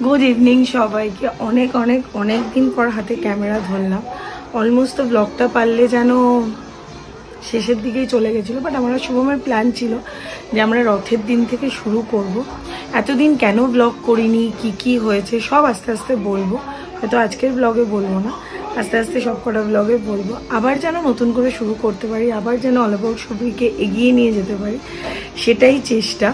Good evening সবাইকে। অনেক অনেক অনেক দিন পর হাতে ক্যামেরা ধরলাম। অলমোস্ট তো ব্লগটা পারলে যেন শেষের দিকেই চলে গেছিলো, বাট আমরা শুভমের প্ল্যান ছিল যে আমরা রথের দিন থেকে শুরু করব। এতদিন কেন ব্লগ করিনি, কি হয়েছে সব আস্তে আস্তে বলবো, হয়তো আজকের ব্লগে বলবো না, আস্তে আস্তে সব কটা ব্লগে বলবো। আবার যেন নতুন করে শুরু করতে পারি, আবার যেন অল অ্যাবাউট শপিংকে এগিয়ে নিয়ে যেতে পারি, সেটাই চেষ্টা।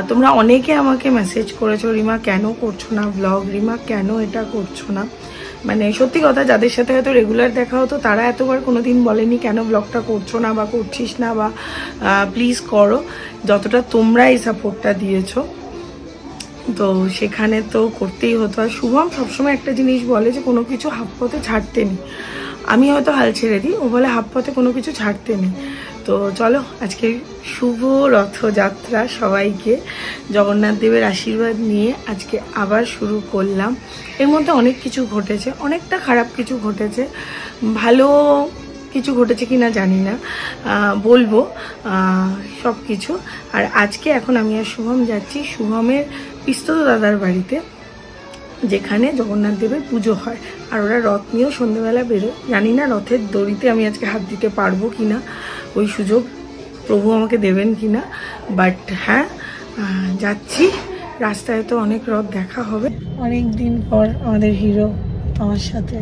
তোমরা অনেকে আমাকে মেসেজ করেছো, রিমা কেন করছো না ব্লগ, রিমা কেন এটা করছো না। মানে সত্যি কথা, যাদের সাথে হয়তো রেগুলার দেখা হতো তারা এতবার কোনোদিন বলেনি কেন ব্লগটা করছো না বা করছিস না, বা প্লিজ করো। যতটা তোমরা এই সাপোর্টটা দিয়েছো তো সেখানে তো করতেই হতো। আর শুভম সবসময় একটা জিনিস বলে যে কোনো কিছু হাফ পথে ছাড়তে নেই। আমি হয়তো হাল ছেড়ে দিই, ও বলে হাফ পথে কোনো কিছু ছাড়তে নেই। তো চলো আজকে শুভ রথযাত্রা, সবাইকে জগন্নাথ দেবের আশীর্বাদ নিয়ে আজকে আবার শুরু করলাম। এর মধ্যে অনেক কিছু ঘটেছে, অনেকটা খারাপ কিছু ঘটেছে, ভালো কিছু ঘটেছে কিনা জানি না, বলবো সব কিছু। আর আজকে এখন আমি আর শুভম যাচ্ছি শুভমের পিস্তত দাদার বাড়িতে, যেখানে জগন্নাথ দেবের পুজো হয়। আর ওরা রথ নিয়েও সন্ধ্যেবেলা বেরোয়। জানি না রথের দড়িতে আমি আজকে হাত দিতে পারবো কিনা, ওই সুযোগ প্রভু আমাকে দেবেন কিনা, বাট হ্যাঁ যাচ্ছি। রাস্তায় তো অনেক রথ দেখা হবে। অনেক দিন পর আমাদের হিরো আমার সাথে।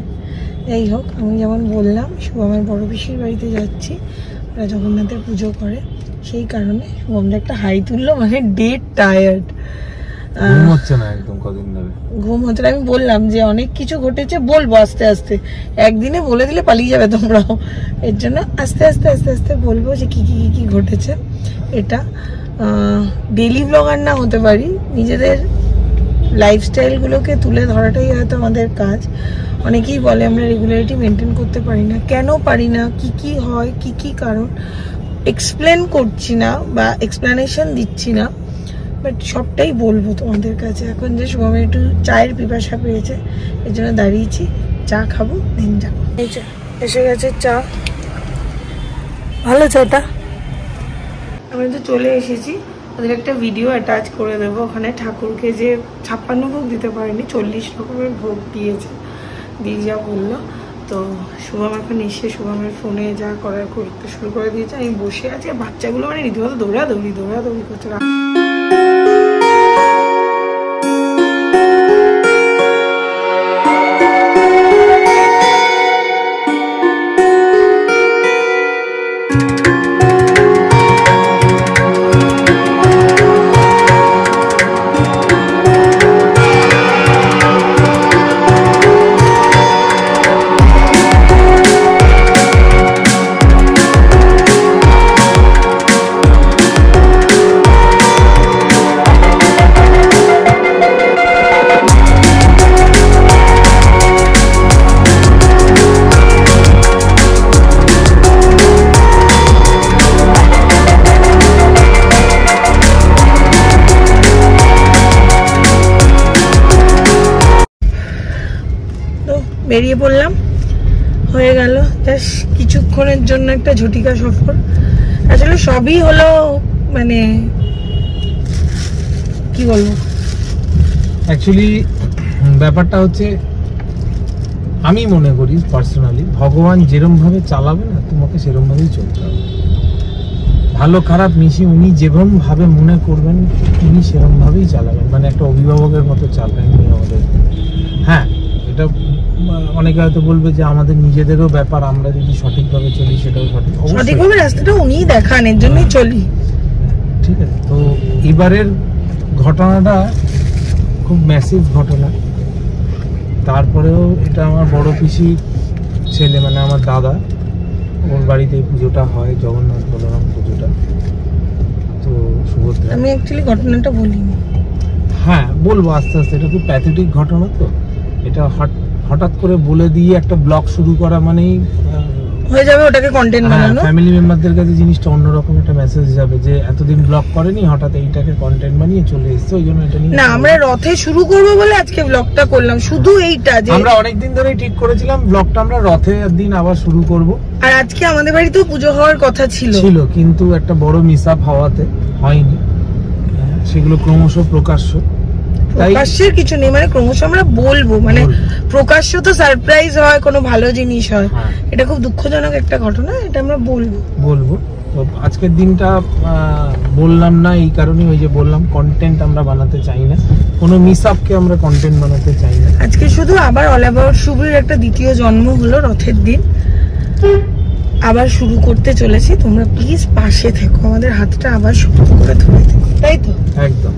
যাই হোক, আমি যেমন বললাম শুভমের বড় পিসির বাড়িতে যাচ্ছি, ওরা জগন্নাথের পুজো করে, সেই কারণে শুভমটা একটা হাই তুললো, মানে ডেড টায়ার্ড, ঘুম হচ্ছে না একদম কদিন ধরে, ঘুম হচ্ছে না। আমি বললাম যে অনেক কিছু ঘটেছে, বলবো আস্তে আস্তে, একদিনে বলে দিলে পালিয়ে যাবে তোমরাও, এর জন্য আস্তে আস্তে আস্তে আস্তে বলবো যে কি ঘটেছে। এটা ডেইলি ব্লগার না হতে পারি, নিজেদের লাইফস্টাইলগুলোকে তুলে ধরাটাই হয়তো আমাদের কাজ। অনেকেই বলে আমরা রেগুলারিটি মেনটেন করতে পারি না, কেন পারি না, কি হয়, কি কারণ, এক্সপ্লেন করছি না বা এক্সপ্লেনেশন দিচ্ছি না, বাট সবটাই বলবো তোমাদের কাছে। এখন যে সময় একটু চায়ের পিপাসা পেয়েছে, এর জন্য দাঁড়িয়েছি, চা খাবো দিন যাবো। এই চা এসে গেছে, চা ভালো চাটা। আমি তো চলে এসেছি, ওদের একটা ভিডিও অ্যাটাচ করে দেবো। ওখানে ঠাকুরকে যে 56 ভোগ দিতে পারেনি, 40 রকমের ভোগ দিয়েছে, দিয়ে যা বললো। তো শুভম এখন এসে শুভমের ফোনে যা করার করতে শুরু করে দিয়েছে। আমি বসে আছি, বাচ্চাগুলো মানে রীতিমতো দৌড়াদৌড়ি করছে। বেরিয়ে পড়লাম, হয়ে গেল জাস্ট কিছুক্ষণের জন্য একটা ঝটিকা সফর। আসলে সবই হলো, মানে কি বলবো, অ্যাকচুয়ালি ব্যাপারটা হচ্ছে, আমি মনে করি পার্সোনালি ভগবান যেরম ভাবে চালাবে না, তোমাকে সেরম ভাবেই চলতে হবে। ভালো খারাপ মিশিয়ে উনি যেরকম ভাবে মনে করবেন উনি সেরকম ভাবেই চালাবেন, মানে একটা অভিভাবকের মতো চালাবেন উনি আমাদের। হ্যাঁ, এটা অনেকে হয়তো বলবে যে আমাদের নিজেদেরও ব্যাপার, আমরা যদি সঠিকভাবে চলি সেটাও সঠিকভাবে রাস্তাটা উনিই দেখান, এর জন্যই চলি। ঠিক আছে, তো এবারের ঘটনাটা খুব ম্যাসিভ ঘটনা। তারপরেও এটা আমার বড় পিসির ছেলে, মানে আমার দাদা, ওর বাড়িতে এই পুজোটা হয়, জগন্নাথ বলরাম পুজোটা। তো সুভদ্রা, আমি অ্যাকচুয়ালি ঘটনাটা বলিনি। হ্যাঁ বলবো আস্তে আস্তে, এটা খুব প্যাথেটিক ঘটনা। তো এটা হঠাৎ করে বলে দিয়ে একটা ব্লগ শুরু করা মানেই হয়ে যাবে ওটাকে কন্টেন্ট বানানো। ফ্যামিলি মেম্বারদের কাছে জিনিসটা অন্যরকম একটা মেসেজ যাবে যে এতদিন ব্লগ করেনি, হঠাৎ এইটাকে কন্টেন্ট বানিয়ে চলে এসেছে। ওই জন্য এটা নিয়ে না, আমরা রথে শুরু করব বলে আজকে ব্লগটা করলাম, শুধু এইটা যে আমরা অনেকদিন ধরেই ঠিক করেছিলাম ব্লগটা আমরা রথের দিন আবার শুরু করব। আর আজকে আমাদের বাড়িতেও পুজো হওয়ার কথা ছিল, কিন্তু একটা বড় মিস আপ হওয়াতে হয়নি। সেগুলো ক্রমশ প্রকাশ্য। প্রকাশ্যের কিছু নেই, মানে ক্রমশ আমরা বলবো, মানে প্রকাশ্য তো সারপ্রাইজ হয়, কোনো ভালো জিনিস হয়, এটা খুব দুঃখজনক একটা ঘটনা, এটা আমরা বলবো। তো আজকের দিনটা বললাম না এই কারণে, ওই যে বললাম কন্টেন্ট আমরা বানাতে চাই না, কোনো মিস আপকে আমরা কন্টেন্ট বানাতে চাই না। আজকে শুধু আবার অল অ্যাবাউট শুভ্রির একটা দ্বিতীয় জন্ম হলো, রথের দিন আবার শুরু করতে চলেছি। তোমরা প্লিজ পাশে থেকো, আমাদের হাতটা আবার শক্ত করে ধরে থেকো, তাই তো? একদম।